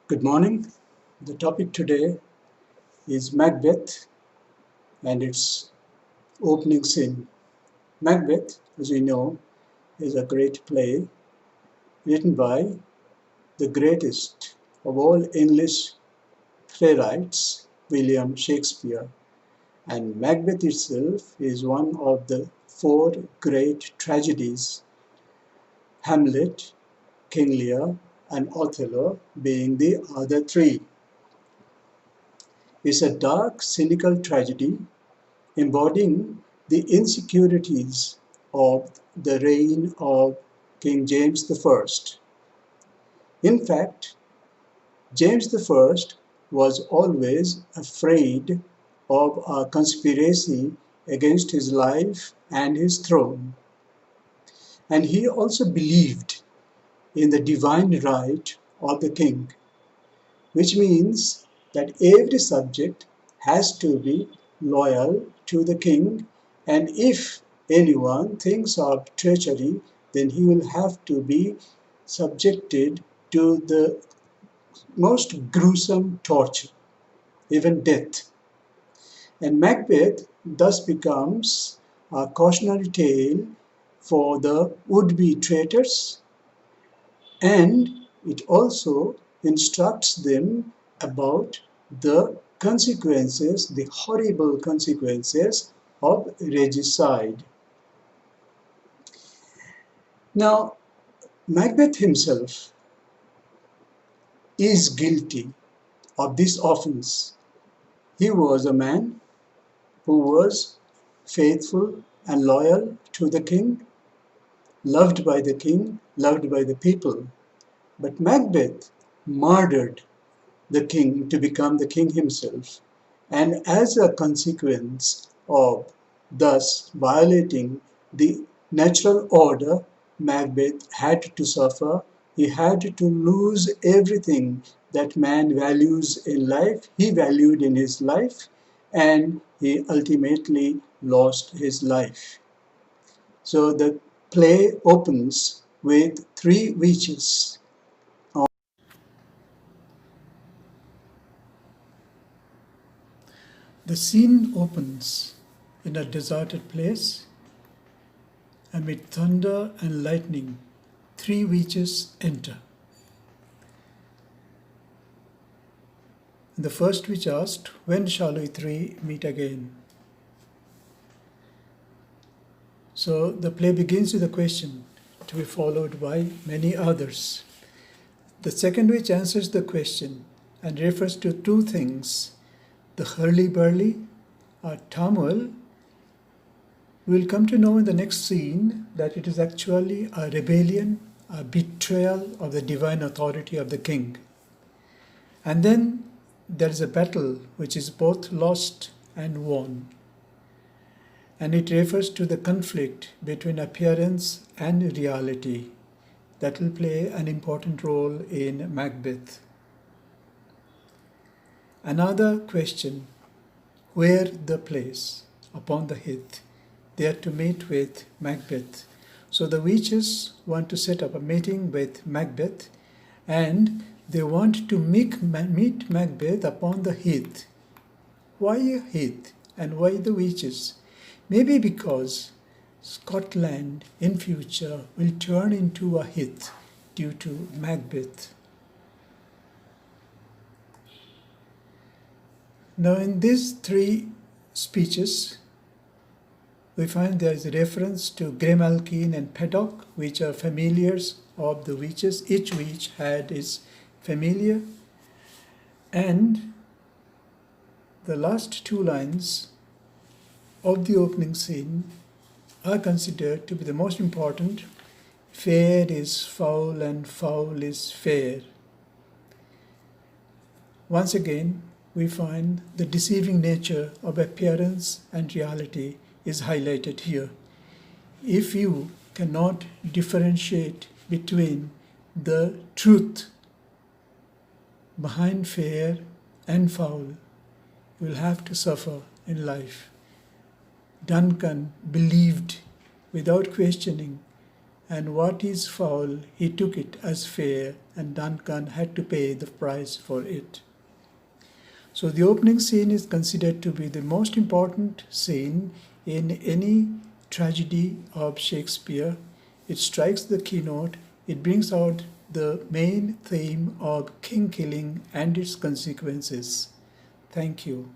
Good morning. The topic today is Macbeth and its opening scene. Macbeth, as we know, is a great play written by the greatest of all English playwrights, William Shakespeare. And Macbeth itself is one of the four great tragedies, Hamlet, King Lear, and Othello being the other three. It's a dark, cynical tragedy embodying the insecurities of the reign of King James I. In fact, James I was always afraid of a conspiracy against his life and his throne. And he also believed in the divine right of the king, which means that every subject has to be loyal to the king, and if anyone thinks of treachery, then he will have to be subjected to the most gruesome torture, even death. And Macbeth thus becomes a cautionary tale for the would-be traitors, and it also instructs them about the consequences, the horrible consequences of regicide. Now, Macbeth himself is guilty of this offense. He was a man who was faithful and loyal to the king, loved by the king, loved by the people. But Macbeth murdered the king to become the king himself, and as a consequence of thus violating the natural order, Macbeth had to suffer. He had to lose everything that man values in life, he valued in his life, and he ultimately lost his life. So the play opens with three witches. The scene opens in a deserted place. Amid thunder and lightning, three witches enter. The first witch asked, "When shall we three meet again?" So the play begins with a question to be followed by many others. The second witch answers the question and refers to two things: the hurly-burly, or turmoil. We'll come to know in the next scene that it is actually a rebellion, a betrayal of the divine authority of the king. And then there is a battle which is both lost and won. And it refers to the conflict between appearance and reality that will play an important role in Macbeth. Another question: where the place? Upon the heath. They are to meet with Macbeth. So the witches want to set up a meeting with Macbeth, and they want to meet Macbeth upon the heath. Why a heath and why the witches? Maybe because Scotland in future will turn into a heath due to Macbeth. Now in these three speeches, we find there is a reference to Grimalkin and Paddock, which are familiars of the witches. Each witch had its familiar. And the last two lines of the opening scene are considered to be the most important. Fair is foul and foul is fair. Once again, we find the deceiving nature of appearance and reality is highlighted here. If you cannot differentiate between the truth behind fair and foul, you will have to suffer in life. Duncan believed without questioning, and what is foul, he took it as fair, and Duncan had to pay the price for it. So the opening scene is considered to be the most important scene in any tragedy of Shakespeare. It strikes the keynote, it brings out the main theme of king killing and its consequences. Thank you.